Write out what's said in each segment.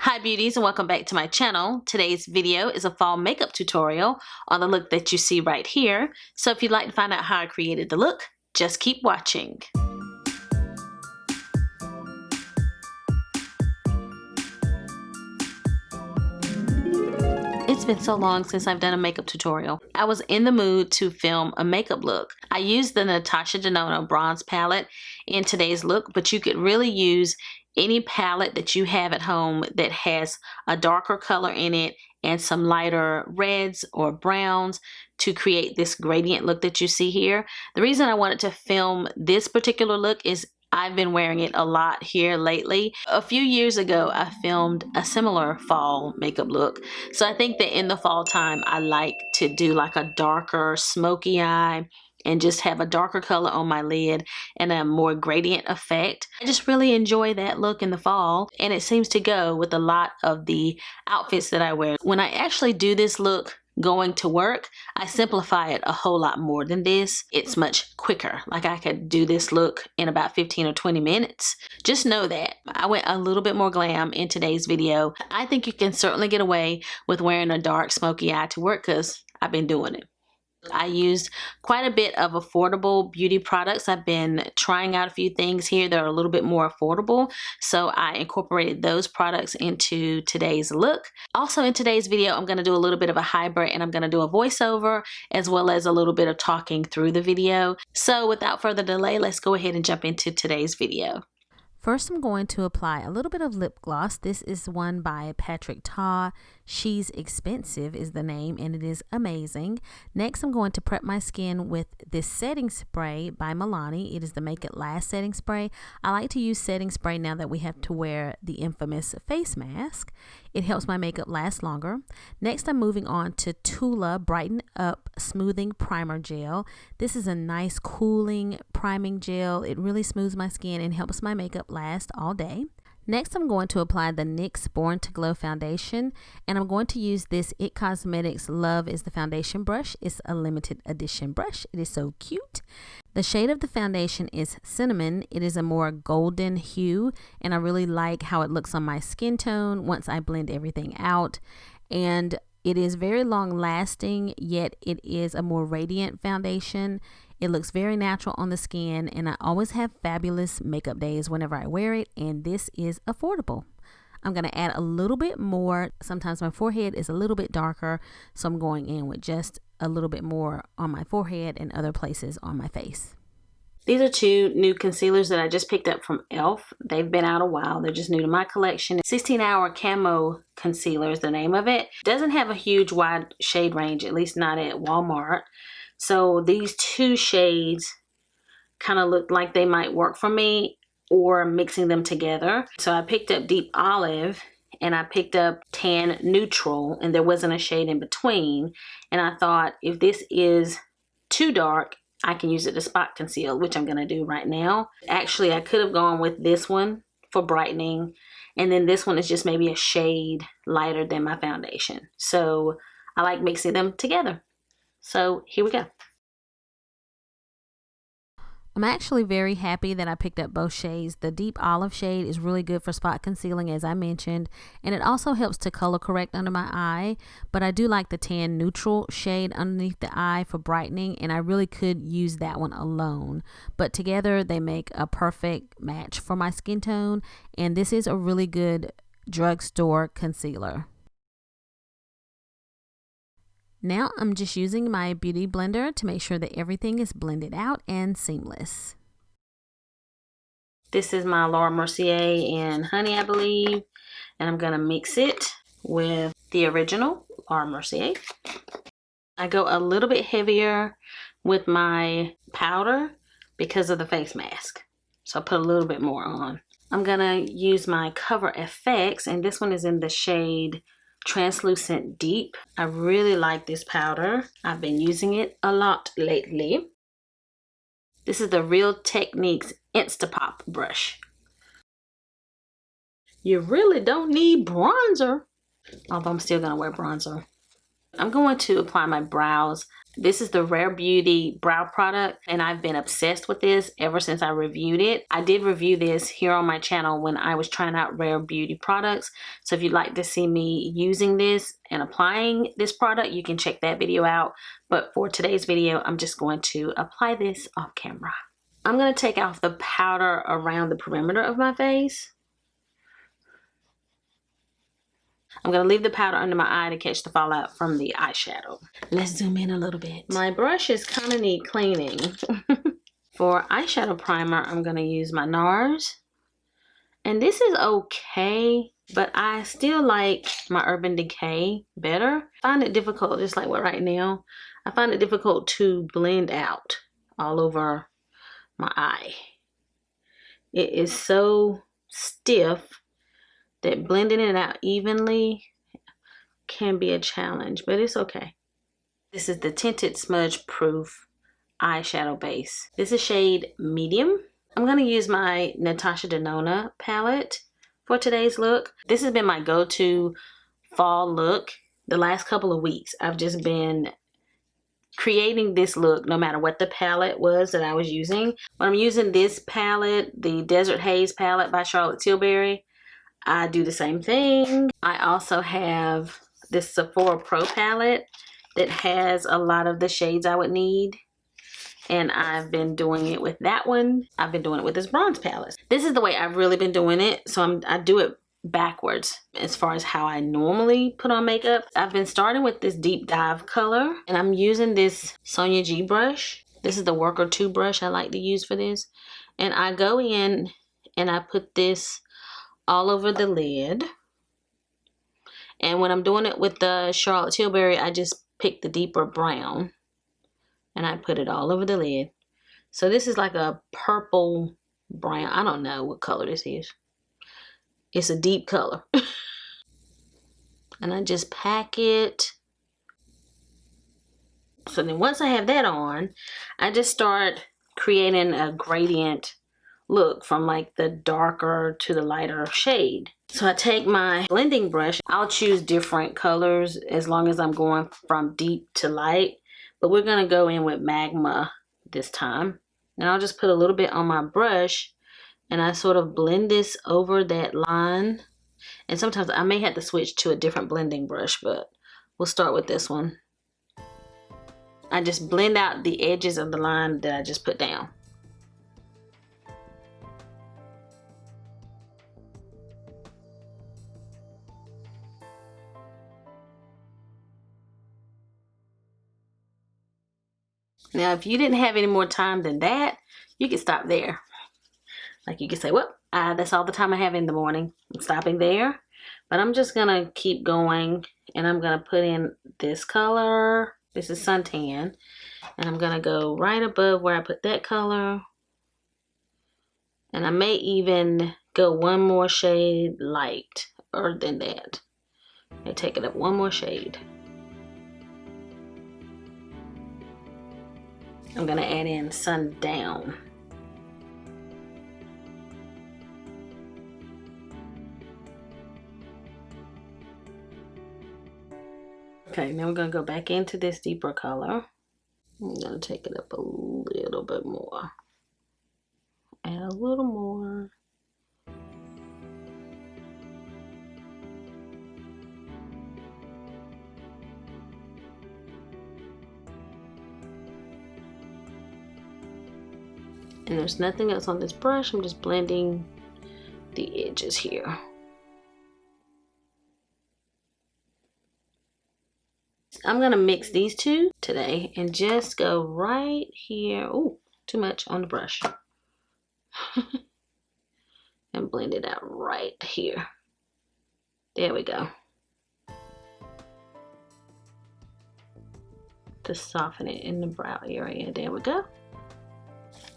Hi beauties and welcome back to my channel. Today's video is a fall makeup tutorial on the look that you see right here. So if you'd like to find out how I created the look, just keep watching. It's been so long since I've done a makeup tutorial. I was in the mood to film a makeup look. I used the Natasha Denona bronze palette in today's look, but you could really use any palette that you have at home that has a darker color in it and some lighter reds or browns to create this gradient look that you see here. The reason I wanted to film this particular look is I've been wearing it a lot here lately. A few years ago, I filmed a similar fall makeup look. So I think that in the fall time, I like to do like a darker smoky eye and just have a darker color on my lid and a more gradient effect. I just really enjoy that look in the fall, and it seems to go with a lot of the outfits that I wear. When I actually do this look going to work, I simplify it a whole lot more than this. It's much quicker. Like I could do this look in about 15 or 20 minutes. Just know that. I went a little bit more glam in today's video. I think you can certainly get away with wearing a dark smoky eye to work because I've been doing it. I used quite a bit of affordable beauty products. I've been trying out a few things here that are a little bit more affordable, so I incorporated those products into today's look. Also in today's video, I'm going to do a little bit of a hybrid, and I'm going to do a voiceover as well as a little bit of talking through the video. So without further delay, let's go ahead and jump into today's video. First, I'm going to apply a little bit of lip gloss. This is one by Patrick Ta. She's Expensive is the name, and it is amazing. Next, I'm going to prep my skin with this setting spray by Milani. It is the Make It Last setting spray. I like to use setting spray now that we have to wear the infamous face mask. It helps my makeup last longer. Next, I'm moving on to Tula Brighten Up Smoothing Primer Gel. This is a nice cooling priming gel. It really smooths my skin and helps my makeup last all day. Next, I'm going to apply the NYX Born to Glow foundation, and I'm going to use this IT Cosmetics Love is the foundation brush. It's a limited edition brush. It is so cute. The shade of the foundation is Cinnamon. It is a more golden hue, and I really like how it looks on my skin tone once I blend everything out. And it is very long lasting, yet it is a more radiant foundation. It looks very natural on the skin, and I always have fabulous makeup days whenever I wear it, and this is affordable. I'm going to add a little bit more. Sometimes my forehead is a little bit darker, so I'm going in with just a little bit more on my forehead and other places on my face. These are two new concealers that I just picked up from e.l.f. They've been out a while. They're just new to my collection. 16-Hour Camo Concealer is the name of it. Doesn't have a huge wide shade range, at least not at Walmart. So these two shades kind of look like they might work for me, or mixing them together. So I picked up Deep Olive and I picked up Tan Neutral, and there wasn't a shade in between. And I thought if this is too dark, I can use it to spot conceal, which I'm going to do right now. Actually, I could have gone with this one for brightening, and then this one is just maybe a shade lighter than my foundation. So I like mixing them together. So here we go. I'm actually very happy that I picked up both shades. The Deep Olive shade is really good for spot concealing, as I mentioned, and it also helps to color correct under my eye, but I do like the Tan Neutral shade underneath the eye for brightening, and I really could use that one alone, but together they make a perfect match for my skin tone, and this is a really good drugstore concealer. Now I'm just using my beauty blender to make sure that everything is blended out and seamless. This is my Laura Mercier in Honey, I believe, and I'm going to mix it with the original Laura Mercier. I go a little bit heavier with my powder because of the face mask, so I put a little bit more on. I'm going to use my Cover FX, and this one is in the shade Translucent Deep. I really like this powder. I've been using it a lot lately. This is the Real Techniques Instapop brush. You really don't need bronzer, although I'm still gonna wear bronzer. I'm going to apply my brows. This is the Rare Beauty brow product, and I've been obsessed with this ever since I reviewed it. I did review this here on my channel when I was trying out Rare Beauty products. So if you'd like to see me using this and applying this product, you can check that video out. But for today's video, I'm just going to apply this off camera. I'm going to take off the powder around the perimeter of my face. I'm going to leave the powder under my eye to catch the fallout from the eyeshadow. Let's zoom in a little bit. My brushes kind of need cleaning. For eyeshadow primer, I'm going to use my NARS. And this is okay, but I still like my Urban Decay better. I find it difficult, just like what right now, I find it difficult to blend out all over my eye. It is so stiff that blending it out evenly can be a challenge, but it's okay. This is the Tinted Smudge Proof eyeshadow base. This is shade Medium. I'm going to use my Natasha Denona palette for today's look. This has been my go-to fall look. The last couple of weeks, I've just been creating this look no matter what the palette was that I was using. When I'm using this palette, the Desert Haze palette by Charlotte Tilbury, I do the same thing. I also have this Sephora Pro palette that has a lot of the shades I would need. And I've been doing it with that one. I've been doing it with this bronze palette. This is the way I've really been doing it. So I do it backwards as far as how I normally put on makeup. I've been starting with this Deep Dive color. And I'm using this Sonia G brush. This is the Worker 2 brush I like to use for this. And I go in and I put this all over the lid. And when I'm doing it with the Charlotte Tilbury, I just pick the deeper brown and I put it all over the lid. So this is like a purple brown. I don't know what color this is. It's a deep color. And I just pack it. So then once I have that on, I just start creating a gradient look from like the darker to the lighter shade. So I take my blending brush. I'll choose different colors as long as I'm going from deep to light. But we're going to go in with Magma this time. And I'll just put a little bit on my brush. And I sort of blend this over that line. And sometimes I may have to switch to a different blending brush. But we'll start with this one. I just blend out the edges of the line that I just put down. Now, if you didn't have any more time than that, you can stop there. Like you can say, well, that's all the time I have in the morning. I'm stopping there. But I'm just going to keep going. And I'm going to put in this color. This is Suntan. And I'm going to go right above where I put that color. And I may even go one more shade lighter than that. And take it up one more shade. I'm going to add in Sundown. Okay, now we're going to go back into this deeper color. I'm going to take it up a little bit more. Add a little more. And there's nothing else on this brush. I'm just blending the edges here. I'm going to mix these two today and just go right here. Oh, too much on the brush. And blend it out right here. There we go. To soften it in the brow area. There we go.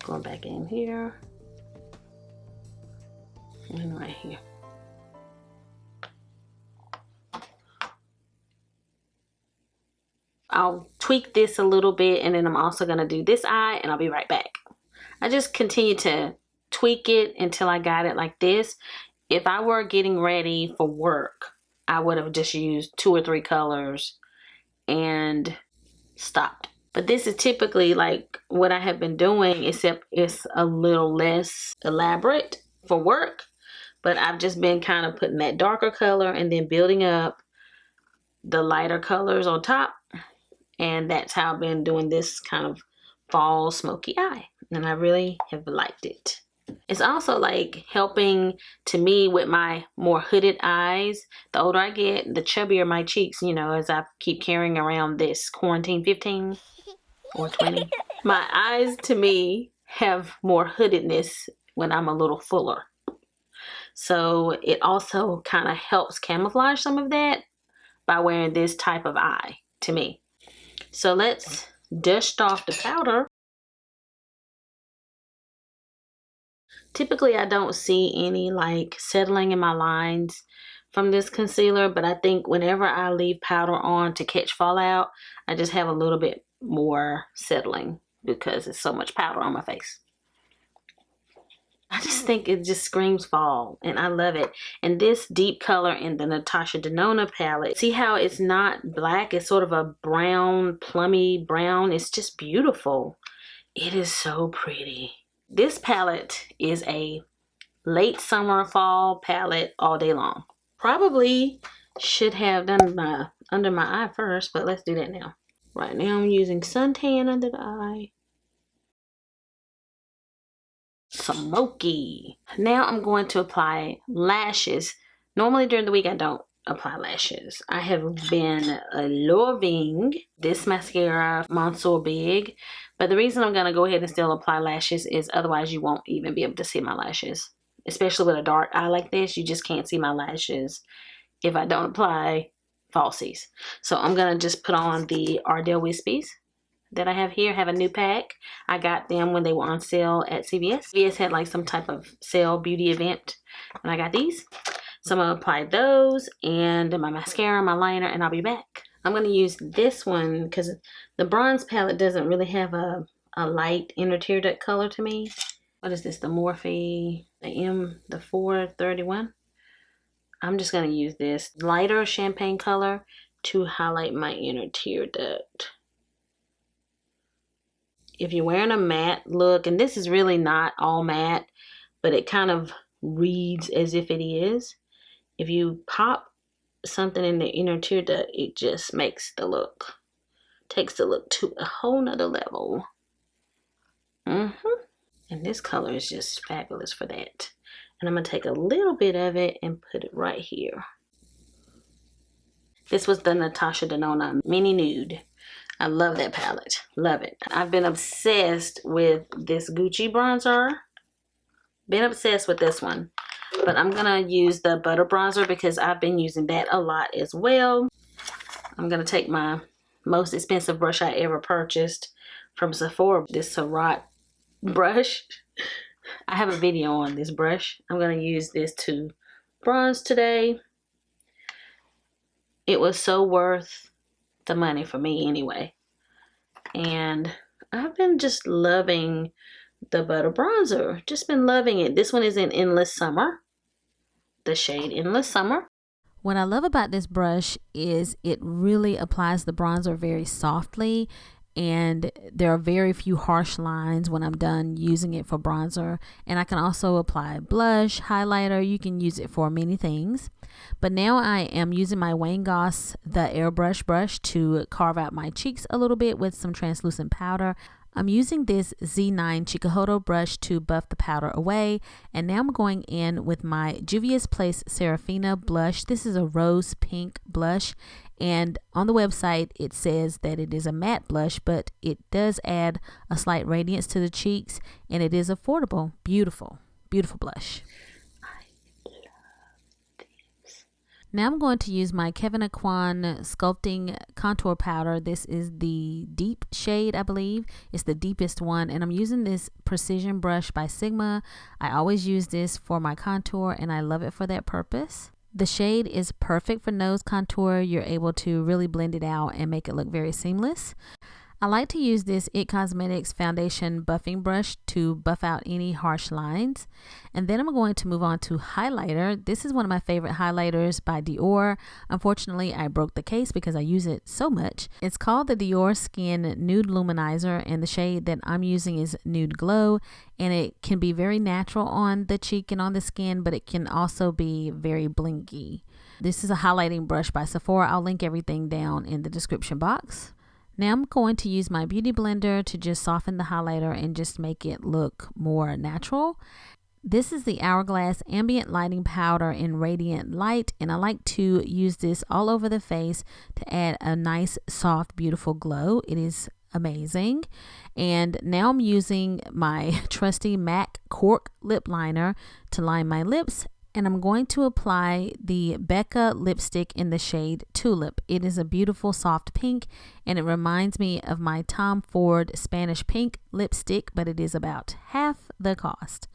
Going back in here. And right here. I'll tweak this a little bit and then I'm also going to do this eye and I'll be right back. I just continue to tweak it until I got it like this. If I were getting ready for work, I would have just used 2 or 3 colors and stopped. But this is typically like what I have been doing, except it's a little less elaborate for work. But I've just been kind of putting that darker color and then building up the lighter colors on top. And that's how I've been doing this kind of fall smoky eye. And I really have liked it. It's also like helping to me with my more hooded eyes. The older I get, the chubbier my cheeks, you know, as I keep carrying around this quarantine 15 or 20. My eyes, to me, have more hoodedness when I'm a little fuller. So it also kind of helps camouflage some of that by wearing this type of eye, to me. So let's dust off the powder. Typically, I don't see any like settling in my lines from this concealer, but I think whenever I leave powder on to catch fallout, I just have a little bit more settling because it's so much powder on my face. I just think it just screams fall, and I love it. And this deep color in the Natasha Denona palette, see how it's not black, it's sort of a brown, plummy brown. It's just beautiful. It is so pretty. This palette is a late summer fall palette all day long. Probably should have done my under my eye first, but let's do that now. Right now I'm using suntan under the eye. Smoky. Now I'm going to apply lashes. Normally during the week I don't apply lashes. I have been loving this mascara, Monsieur Big. But the reason I'm going to go ahead and still apply lashes is otherwise you won't even be able to see my lashes. Especially with a dark eye like this, you just can't see my lashes if I don't apply falsies. So I'm going to just put on the Ardell Wispies that I have here. I have a new pack. I got them when they were on sale at CVS. CVS had like some type of sale beauty event, and I got these. So I'm going to apply those and my mascara, my liner, and I'll be back. I'm going to use this one because the bronze palette doesn't really have a light inner tear duct color to me. What is this? The Morphe, the 431. I'm just going to use this lighter champagne color to highlight my inner tear duct. If you're wearing a matte look, and this is really not all matte, but it kind of reads as if it is. If you pop something in the inner tear duct, it just makes the look, takes the look to a whole nother level. And this color is just fabulous for that. And I'm going to take a little bit of it and put it right here. This was the Natasha Denona Mini Nude. I love that palette. Love it. I've been obsessed with this Gucci bronzer. Been obsessed with this one. But I'm going to use the Butter Bronzer because I've been using that a lot as well. I'm going to take my most expensive brush I ever purchased from Sephora. This Surratt brush. I have a video on this brush. I'm going to use this to bronze today. It was so worth the money for me anyway. And I've been just loving the Butter Bronzer. Just been loving it. This one is in Endless Summer. The shade Endless Summer. What I love about this brush is it really applies the bronzer very softly, and there are very few harsh lines when I'm done using it for bronzer. And I can also apply blush, highlighter. You can use it for many things. But now I am using my Wayne Goss the Airbrush brush to carve out my cheeks a little bit with some translucent powder. I'm using this Z9 Chikuhodo brush to buff the powder away. And now I'm going in with my Juvia's Place Serafina blush. This is a rose pink blush. And on the website, it says that it is a matte blush, but it does add a slight radiance to the cheeks. And it is affordable. Beautiful, beautiful blush. Now I'm going to use my Kevyn Aucoin Sculpting Contour Powder. This is the deep shade, I believe. It's the deepest one. And I'm using this Precision brush by Sigma. I always use this for my contour, and I love it for that purpose. The shade is perfect for nose contour. You're able to really blend it out and make it look very seamless. I like to use this IT Cosmetics foundation buffing brush to buff out any harsh lines. And then I'm going to move on to highlighter. This is one of my favorite highlighters by Dior. Unfortunately, I broke the case because I use it so much. It's called the Dior Skin Nude Luminizer, and the shade that I'm using is Nude Glow. And it can be very natural on the cheek and on the skin, but it can also be very blinky. This is a highlighting brush by Sephora. I'll link everything down in the description box. Now I'm going to use my beauty blender to just soften the highlighter and just make it look more natural. This is the Hourglass Ambient Lighting Powder in Radiant Light, and I like to use this all over the face to add a nice, soft, beautiful glow. It is amazing. And now I'm using my trusty MAC Cork lip liner to line my lips. And I'm going to apply the Becca lipstick in the shade Tulip. It is a beautiful soft pink, and it reminds me of my Tom Ford Spanish Pink lipstick, but it is about half the cost.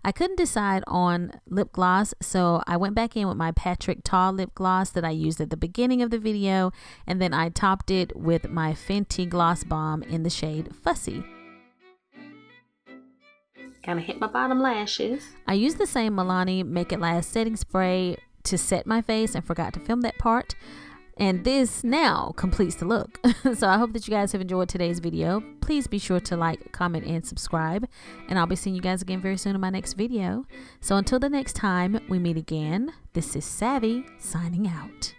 I couldn't decide on lip gloss, so I went back in with my Patrick Ta lip gloss that I used at the beginning of the video, and then I topped it with my Fenty Gloss Bomb in the shade Fussy. Kind of hit my bottom lashes. I used the same Milani Make It Last setting spray to set my face and forgot to film that part. And this now completes the look. So I hope that you guys have enjoyed today's video. Please be sure to like, comment, and subscribe. And I'll be seeing you guys again very soon in my next video. So until the next time we meet again, this is Savvy signing out.